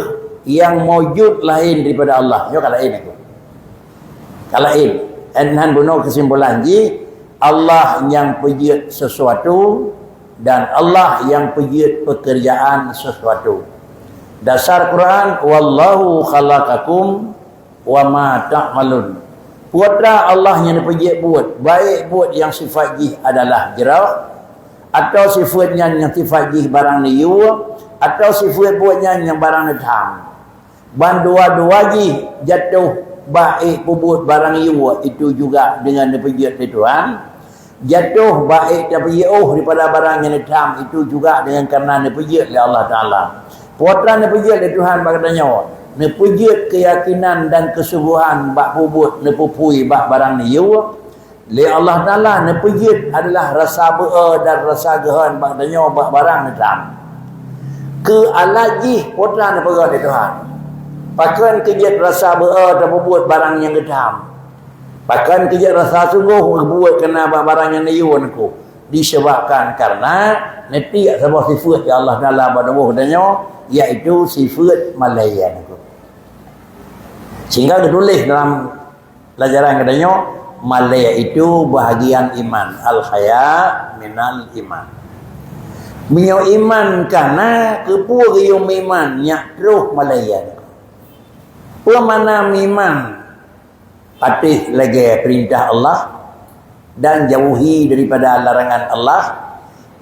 yang mewujud lain daripada Allah. Yo kalain aku. Kalain. Enhan bunuh kesimpulan Allah yang pejit sesuatu dan Allah yang pejit pekerjaan sesuatu. Dasar Quran, wallahu khalaqakum wa ma ta'malun. Buatlah Allah yang pejit buat. Baik buat yang sifat jih adalah jerah, atau sifatnya yang sifat jih barang niyu, atau sifat buatnya yang barang nitham. Ban dua-dua jatuh baik pubut barang iwa itu juga dengan dipejit dari Tuhan. Jatuh baik dipejit daripada barang yang hitam itu juga dengan karena dipejit oleh Allah Ta'ala. Puatan dipejit dari Tuhan katanya, dipejit keyakinan dan kesungguhan bak pubut dipupui bak barang iwa, Li Allah Ta'ala ne pejit adalah rasa be'a dan rasa gehan maknanya barang ni tam. Ke alajih putra ne perah di Tuhan. Pakan kejit rasa be'a dan buat barang yang gedam. Pakan kejit rasa sungguh buat kena barang yang niun aku. Disebabkan karena neti sebuah sifat yang Allah Ta'ala berdoa padanya, iaitu sifat malayan aku. Sehingga ditulis dalam pelajaran katanya, malaya itu bahagian iman. Al-haya minal iman. Minyo iman karena kepua kayong iman nyak terus malaya. Pemana iman patih lagi perintah Allah dan jauhi daripada larangan Allah,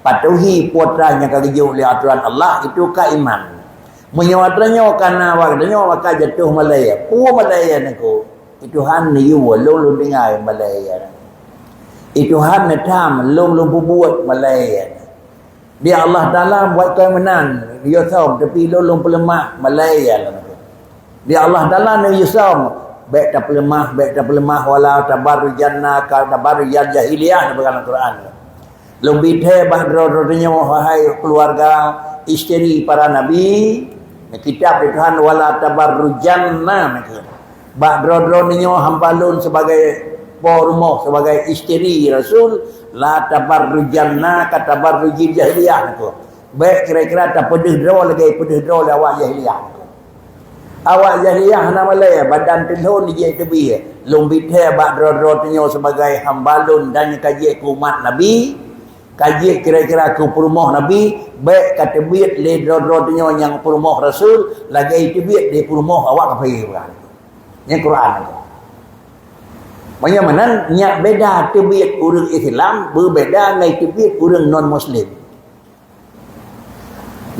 patuhi putranya kagejuk oleh aturan Allah, itu ka iman. Menyawatranya karena waktunya maka jatuh malaya. Pua malaya niku Tuhan ni you long dengar Malaya. Tuhan ni tam long buat Malaya. Dia Allah Taala buat kemenan dia tahu tapi long pelemah Malaya. Dia Allah Taala ni yusam baik tak pelemah wala tabarru jannah ka tabarru jahiliyah dalam Quran. Long bithe bahrodnya wahai keluarga isteri para nabi, kitab Tuhan wala tabarru jannah. Ba'drodro ninyo hampalun sebagai pormo, sebagai isteri Rasul, la tabarrujanna ka tabarrujil jahiliyah tu. Baik kira-kira tak pedih draw lagi pedih draw awak jahiliyah. Awak jahiliyah nama laya badan tenun dia tebi. Lumbit he ba'drodro ninyo sebagai hambalun dan kaji umat Nabi. Kaji kira-kira ku pormo Nabi, baik kata biat le drodro ninyo yang pormo Rasul, lagi itu biat di pormo awak kafir kan. Yang Quran. Banyak mana nyak beda tebiat orang Islam berbeda dengan tebiat orang non Muslim.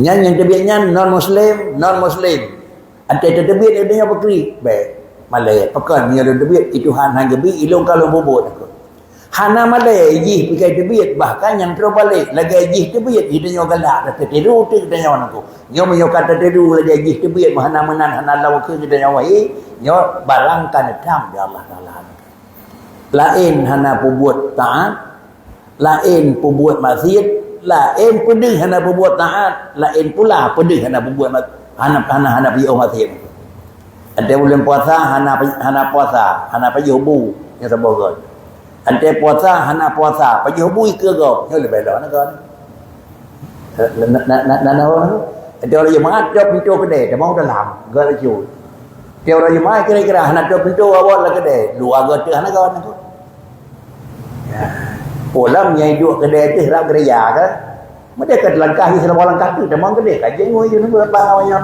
Yang tebiatnya non Muslim. Ada tebiat dia berkeri. Baik. Malaya pakai punya tebiat itu han gebi ilung kalau bobot aku. Hana malaya ijih pakai tebiat bahkan yang terbalik lagi ijih tebiat dia galak tertiru tu dia aku. Nyo menyo kata tiru lagi ijih tebiat hana menan hana lawa ke dia wai. Nyo barang kan dam di Allah Taala. Lain hana perbuat taat, lain perbuat maksiat, lain pedih hana perbuat taat, lain pula pedih hana perbuat hana pergi maksiat. Ada bulan puasa hana puasa, hana pergi hubu yang sebagainya. Ada puasa hana puasa, pergi hubu ke go. Nyo lebih dah nak kan. Ada orang yang mengadap pintu kedai, dia mau dalam, gak lucu. Dia orang jemaah kira-kira nak ada pintu awak lah kedai. Luar kedai nak kawan tu. Polam yang hidup kedai tu harap gereja ke. Mereka langkah ni selama langkah tu. Dia mahu kedai. Kajian ngoi je ni berapa awaknya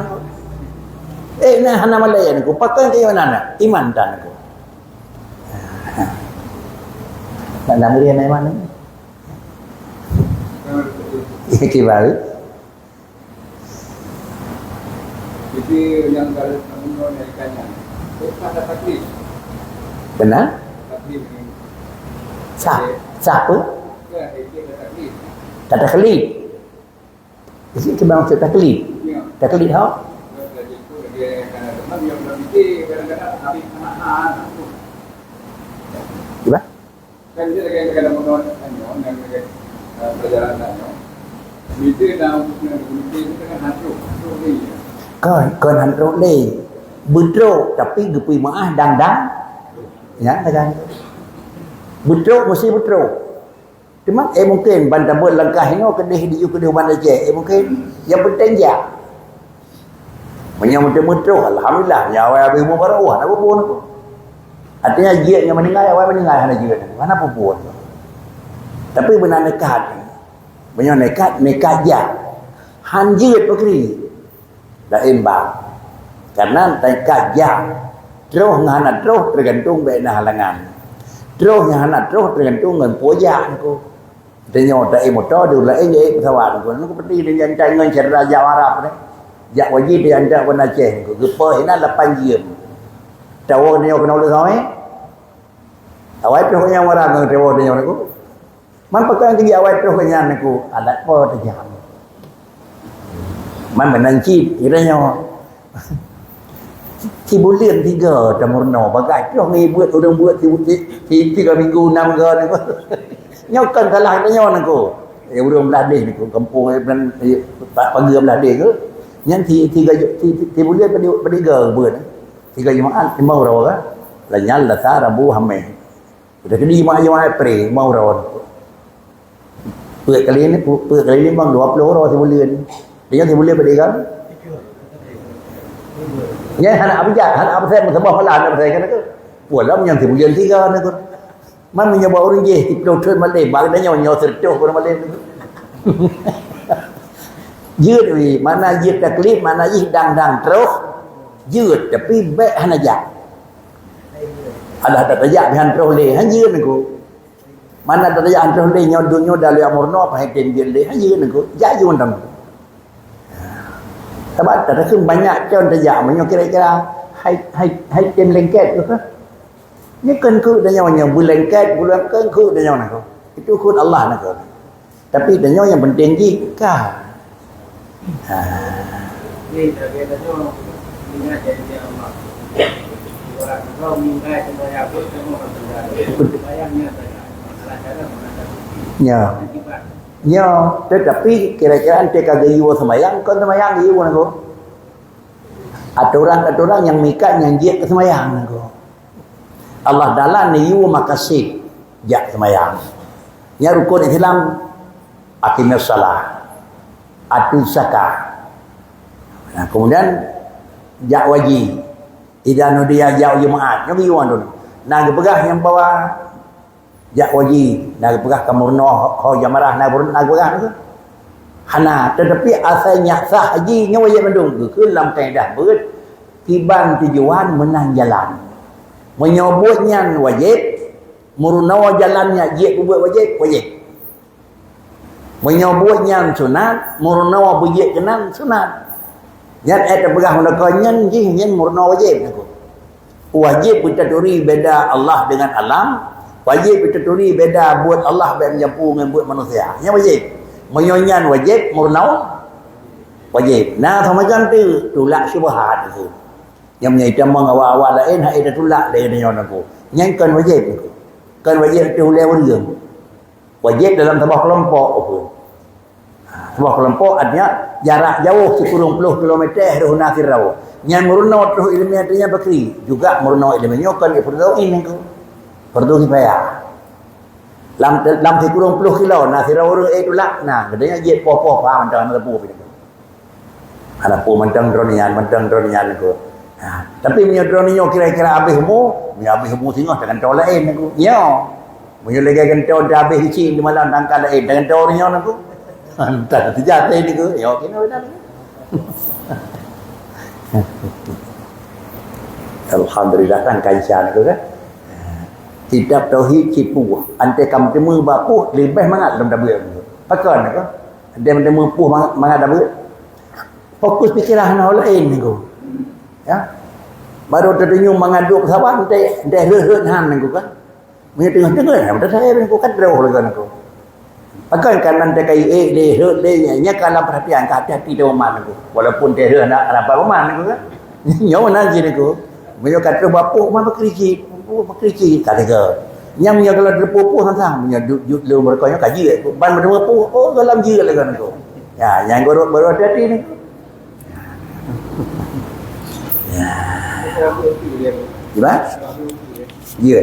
ni. Ni hana malaya ni. Pakai ke mana nak? Iman tak ni. Nak nama dia nak iman ni? Kibari. Jadi yang kalau menunaikannya itu ada taklif. Benar? Taklif. Siapa? Ya, itu ada taklif. Tak taklif. Isi kebang taklif. Ya. Taklif how? Jadi itu dia kadang-kadang yang berfikir kadang-kadang habis anak-anak. Gimana? Kan dia kadang-kadang menunaikannya yang perjalanannya. Itu dalam itu kan hancur ni. Kon hantrok le. Bedrok tapi gepui maah dang-dang. Ya, kan. Bedrok mesti bedrok. Cuma mungkin bantabul langkah ini kedih di kedih bandar je. Mungkin yang penting je. Menyambut bedrok alhamdulillah nyawa habis mu barawah apa pun aku. Artinya je yang meninggal awak meninggal hana je. Mana apa pun. Tapi benar nekat. Banyak nekat je. Hanjit pekri. Lain bang. Karena nekat je. Terus ngana terus tergantung bena halangan. Terus ngana terus tergantung dengan pojak aku. Tanya tak motor dulu lain je pesawat aku. Aku pergi dengan dengan cara Jawa Arab ni. Jak wajib dia anda pun Aceh aku. Gepa hina 8 jam. Tahu dia kena oleh kau awak tu yang orang ngerewo dia aku. Man pakai kerja awak tu kenyan aku. Alat apa terjam. Man menancip kiranya bulan 3 dah murna bagai tu ni buat orang buat 3 minggu 6 ke ni nyokan salah tanya aku orang beladih ni kampung dan pagi beladih ke yang 3 bulan pada 3 bulan 3 jemaat 5 orang kan la nyal la ta rabu hame udah kedi jemaat pre mau orang kali ni bang 20 orang sebulan dia sebulan pada kan ya anak apa saya sebab malah anak saya kan ke buat lắm yang sebulan 3 ni kan man menyoba orang je hidup terus Malay bang dia nyawa tertuh orang Malay dứt vì mana dứt taklif mana dứt đang terus dứt tapi baik hana jak ada tajak han terus le han dứt aku mana tajak han terus le nyodunya dalam amurno apa heten dia le han dứt aku jak je orang sebab tak ada banyak con tajak menyo kira-kira hai tem lengket tu kan ni kan ku dah nyawa bulengket bulan kan ku dah nyawa aku itu khud Allah nak tapi dah nyawa yang penting jika Ni terkait dengan minat jadi Allah. Orang kau minat supaya aku semua berdoa. Bayangnya salah cara mana? Ya, tetapi kira-kira ante kagak iwo semayang, kon semayang iwo nako. Aturan-aturan yang mikat yang jiat ke semayang nako. Allah dalam ni iwo makasih jak semayang. Ya rukun Islam aqimus salah. Atu zakah. Nah, kemudian jak wajib. Tidak nudia jak jemaat. Yang iwan tu. Nah, pegah yang bawa jak wajib. Nah, pegah kamurno ho jamarah nah pegah tu. Hana tetapi asalnya sah haji nya wajib mendung ke dalam kaedah beut tiban tujuan menang jalan. Menyebutnya wajib, murno jalannya je buat wajib. Menyebutnya sunat, murna bujik kenan sunat. Yang ada pegah melakukannya yang murna wajib. Wajib kita turi beda Allah dengan alam. Wajib kita turi beda buat Allah berjampu dengan buat manusia. Yang wajib. Menyonyan wajib, murna wajib. Nah, macam tu tulak syubhat itu. Yang menyaitan mengawal-awal lain, hak ada tulak lain dengan aku. Yang kan wajib. Kan wajib itu oleh orang. Wajib dalam sebuah kelompok. Sebuah kelompok artinya jarak jauh 10 km dari Nasirau. Yang murno tu ilmiah artinya bakri. Juga murno ilmiahnya kan fardu ini tu. Fardu kifayah. Lam 10 kilo Nasirau orang tulak. Nah, katanya je poh-poh faham macam mana tepu itu. Ada pu macam dronian tu. Nah, tapi punya dronian kira-kira habis semua, tengok dengan tol lain aku. Ya. Punya lagi kan tol dah habis isi di malam tangkal lain dengan dronian aku. Entah terjatuh ni ke. Ya, okey benar. Alhamdulillah kan kaisar ni kan. Kitab tauhid cipu. Ante kam temu bapu lebih mangat dalam dabel. Pakan ke? Dia temu puh mangat dabel. Fokus pikiran hal lain ni ko. Ya. Baru terdengung mengadu sahabat ente leuheut han ni ko kan. Punya tengah-tengah dah saya ni ko kan drauh legan ko. Akan kanan dia kai le nya kalau perhatian hati-hati dia man aku walaupun dia nak apa man aku kan nyawa nanti aku punya kata bapuk man berkeriki kata ke nyam nya kalau terpupuh hang punya duduk lu mereka kaji aku ban berpupuh oh dalam je lah kan aku ya yang baru hati ni ya gimana ya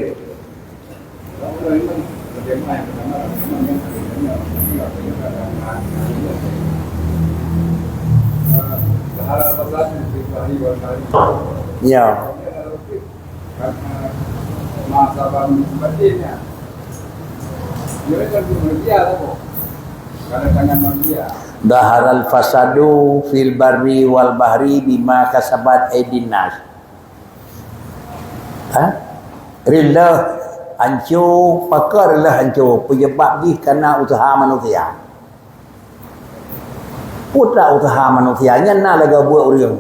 ya masa bangun sebetulnya dia kan dia lah kadang-kadang manusia Daharal fasadu fil barri wal bahri bima kasabat aydin nas. Rillah hancur, pakarlah hancur penyebab ni kerana usaha manusia. Putra usaha manusianya nak laga buat orang.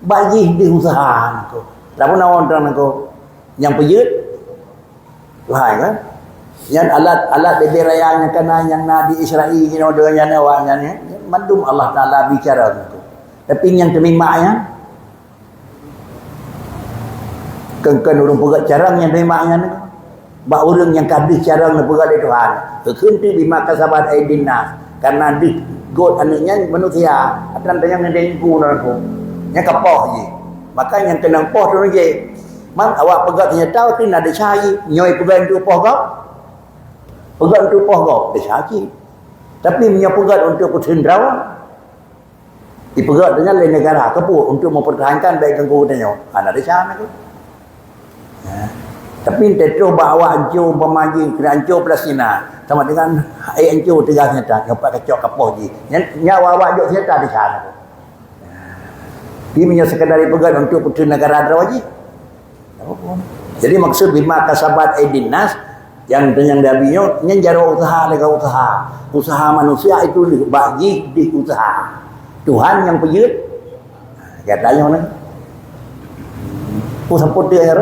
Bagi di usaha tu. Lalu nawan tu yang pejut, wahai kan? Yang alat bebel raya yang kena yang nak di Israel ni dengan yang awaknya ni, mandum Allah Taala bicara tu. Tapi yang terima Kan orang pegat carang yang terima dengan bak orang yang kadis carang nak pegat dari Tuhan. Kekunti bima kasabat aidin nas. Karena di god anaknya manusia akan tanya dengan ku aku. Yang kapoh je. Maka yang kena poh tu je. Mak awak pegat nya tahu tin ada cari nyoi pegat tu poh kau. Pegat tu poh kau, dia cari. Tapi punya pegat untuk persenderawan. Dipegat dengan lain negara keput untuk mempertahankan baik ganggu tanya. Ada cara tu. Tapi tetap bawa hancur pemaji kena hancur Palestina sama dengan hancur tegas nyata dapat kacau kapoh je nyawa awak jok nyata di sana dia punya sekadar pegat untuk putera negara ada wajib jadi maksud bima kasabat aidin nas yang dabinya yang jaro usaha lega usaha manusia itu bagi di usaha Tuhan yang pejut katanya mana pusat dia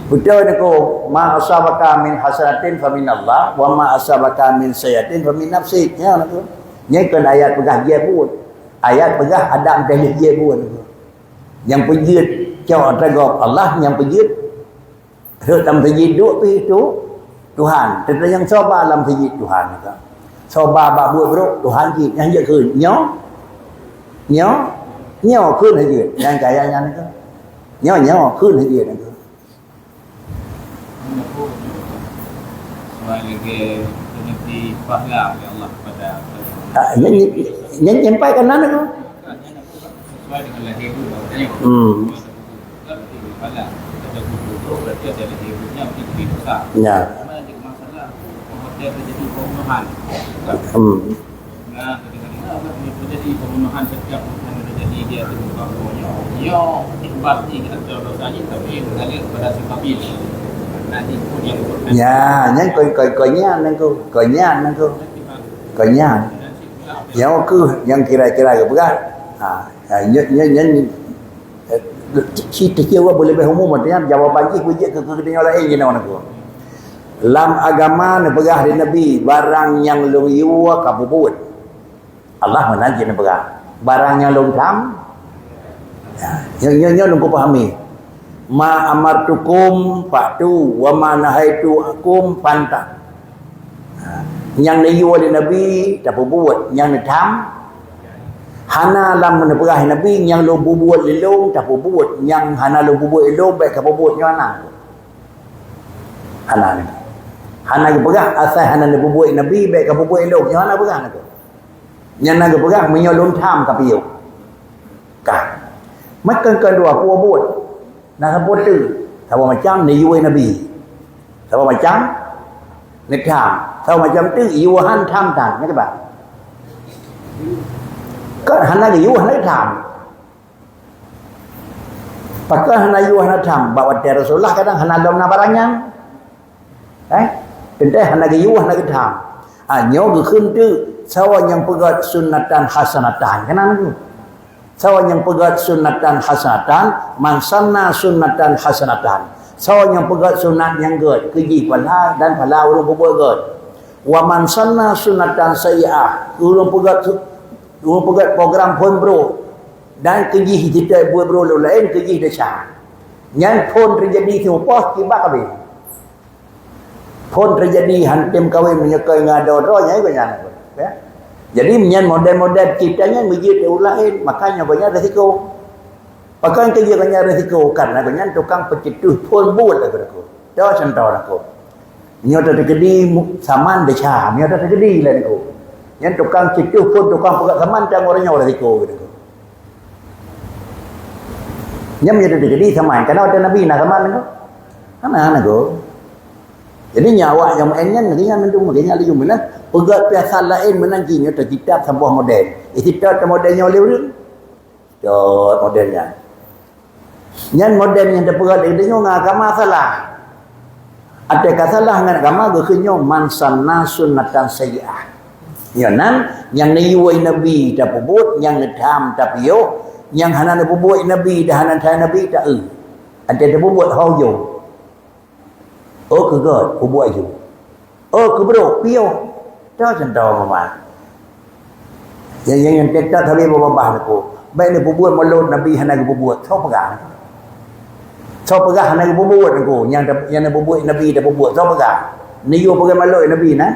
betul ni ko ma asabaka min hasanatin fa min Allah wa ma asabaka min sayyatin fa min nafsik ya nak nyai kan ayat pegah dia pun ayat pegah Adam dalil dia pun yang pejut cau tegok Allah yang pejut tam pejut duk pi tu Tuhan tetapi yang sabar dalam pejut Tuhan kan sabar bak buat buruk Tuhan ji yang dia keun nyo keun aja yang kayanya ni kan nyawa keun dia nak sebagai peniti pahala oleh Allah kepada nyampaikan mana tu sesuai dengan lahir dulu pahala ada guru berarti ada lahirnya begitu besar ya mana ada masalah dia terjadi pembunuhan nah ketika terjadi pembunuhan setiap yang terjadi dia terbuka yo ibarat ini ada dosanya tapi mengalir kepada si kabil nanti pun yang ya nyan konya nang ko yang yang kira-kira ke berat nyan cerita boleh berumum artinya jawapan je ke dunia lain gini orang tu lam agama ne begah di nabi barang yang long yuwa kabubut Allah menaji ne begah barang yang long tham yang nunggu pahami ma amartukum fa'tu wa ma nahaitukum fanta yang diyu oleh nabi tak buat yang tham hana lam menepegah nabi yang lo buat lelong tak buat yang hana lo buat lelong baik ka buat nyana hana pegah asal hana lo buat nabi baik ka buat lelong nyana pegah tu nyana pegah menyolong tham ka piu ka makan kedua puas buat nak buat tu sama macam ni yuai nabi sama macam ni tham sama macam tu yuhan tham tan nghe các bạn kan hana ke yuhan tham pakai hana yuhan tham bawa dari Rasulullah kadang hana dom na barangnya tentu hana ke yuhan ke tham nyo ke khun tu sawa yang pegat sunnatan hasanatan kenapa tu sawa yang pegat sunnatan hasanatan man sanna sunnatan hasanatan sawa yang pegat sunat yang good keji pahala dan pahala orang berbuat good wa man sanna sunnatan sayyi'ah orang pegat program pun bro dan keji kita buat bro lain keji dah yang pun terjadi semua kibat habis pun terjadi hantim kawin menyekai ngado rohnya banyak ya. Jadi menyan model-model kitanya begitu lain, makanya banyak risiko. Pakai kerja banyak risiko karena banyak tukang pencetus pun buat lah aku. Dah contoh aku. Nyo terjadi saman deca, nyo terjadi lah aku. Yang tukang cetus pun tukang pegat saman tang orangnya risiko gitu. Yang terjadi saman karena ada nabi nak saman aku. Mana aku. Jadi nyawa yang menyan dengan itu makanya lagi mana pegat biasa lain menanjinya terkitab sebuah model. Kita modelnya oleh orang. Modelnya. Yang model yang terpegat itu agama salah. Ada kasalah dengan agama berkenyo mansanna sunnatan sayyi'ah. Ya nan yang niwai nabi tak buat, yang nedam tak piyo, yang hana buat nabi dah hana nabi tak ada buat haujo. Oh ke god, ku buat je. Oh ke bro, piyo. Dah contoh mama. Yang kita tadi babah aku. baik ni berbuat mulut Nabi hana berbuat so pegang hana berbuat aku yang berbuat Nabi dah berbuat so pegang ni yo pegang mulut Nabi nah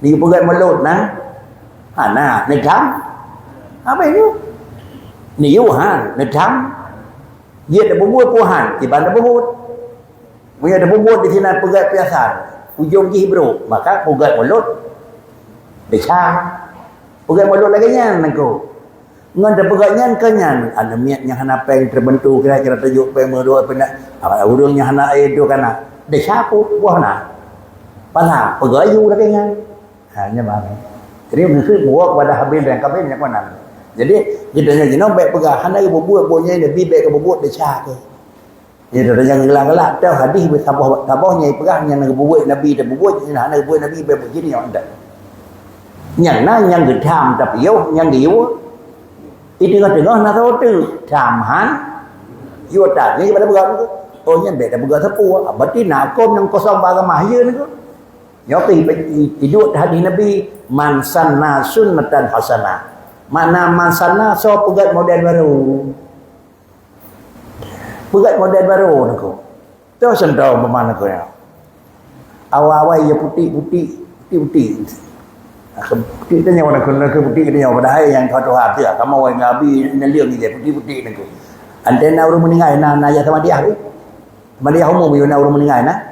ni pegang mulut nah hana ni kam apa itu ni yo han ni kam dia dah berbuat puhan ibadah berbuat dia dah berbuat di sini pegang piasan ujung Hebrew maka pegang mulut Becah pegang mulut lagi nyan aku ngan dah pegang nyan kenyan ada miat yang hana peng terbentuk kira-kira tajuk peng merua pena urang yang hana air tu kana becah aku buah na pala pegang you lagi nyan hanya mana jadi mesti buat pada habis dan kabin yang mana jadi kita jangan baik pegang hana berbuat buatnya Nabi baik ke berbuat becah ke jadi ada yang gelak-gelak tahu hadis bertabahnya pegang yang berbuat Nabi dah berbuat hana berbuat Nabi baik begini yang ada yang na yang gedam tapi yo yang giu itu tengah na tahu tu damhan yo tak ni pada berat oh yang beda berat sepu berarti nak kom yang kosong agama ya ni yo hidup hadis Nabi man sanna sunnatan hasanah mana man sanna so pegat model baru nako tu sendau bermana ko ya awal-awal ya putih kita nyawa nak putih kita nyawa pada yang kau tu hati kamu orang Nabi neliang ni dia putih nak antena orang meninggal na ya sama dia umum yo na orang meninggal na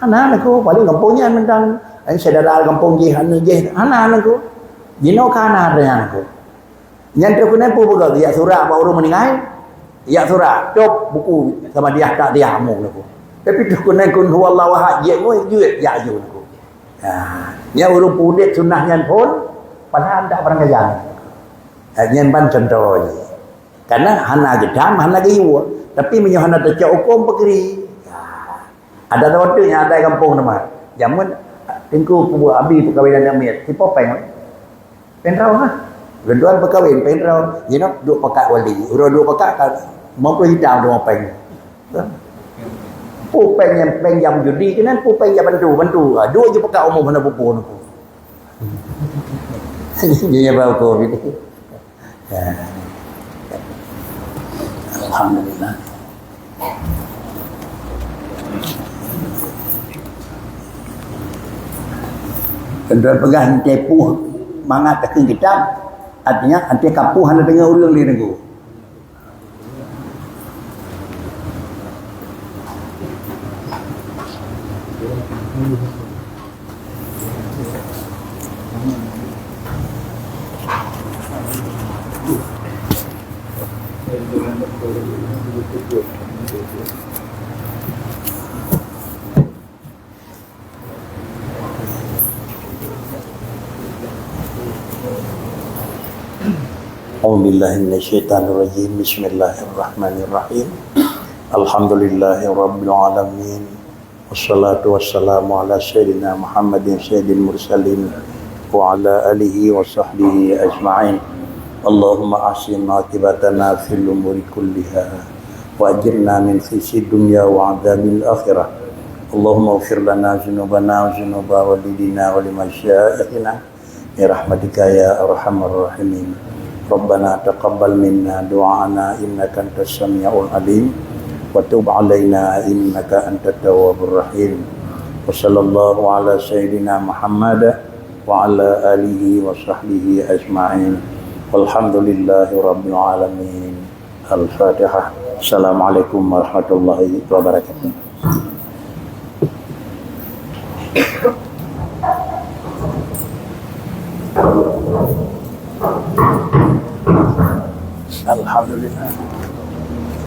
hana nak paling kampungnya mentang saudara kampung je hana nak jino kana dengan aku yang tu kena pun begal ya surah orang meninggal ya surah cop buku sama dia tak dia umum nak tapi tu kena kun huwallahu ahad je ngoi duit ya you nak ya urung pudik sunnahnya pun padahal tak pernah kejang yang ban contoh karena hana gedam hana giwa tapi menyo hana tecak hukum pekeri ada waktu yang ada kampung nama jamun tingku kubu abi perkahwinan amit si popeng penrau lah genduan perkahwin penrau duk pekat wali urang duk pekat mampu hitam duk popeng pupeng yang penjam judi kenan pupeng yang bantu dua je pekat umum hana pupun aku dia bawa ko gitu alhamdulillah kendal pegang tepuh mangat tekan kitab artinya anti kapuh hana dengar urang ni nego A'udzubillahi minasyaitonirrajim. Bismillahirrahmanirrahim. Alhamdulillahi rabbil alamin. Wassalatu wassalamu ala sayyidina Muhammadin sayyidil mursalin wa ala alihi wa sahbihi ajma'in. Allahumma ahsin aqibatana fil umuri kulliha wa ajirna min khizyi dunya wa adzabil akhirah. Allahumma ighfir lana dzunubana wa dzunuba walidina wa limasyayikhina bi rahmatika ya arhamar rahimin. Rabbana taqabbal minna du'ana innaka antas samiul alim wa tub 'alaina innaka antat tawwabur rahim. Wa sallallahu ala sayyidina Muhammad wa ala alihi wa sahbihi ajma'in. Walhamdulillahi rabbil alamin. Al-Fatihah. Assalamualaikum warahmatullahi wabarakatuh. Alhamdulillah.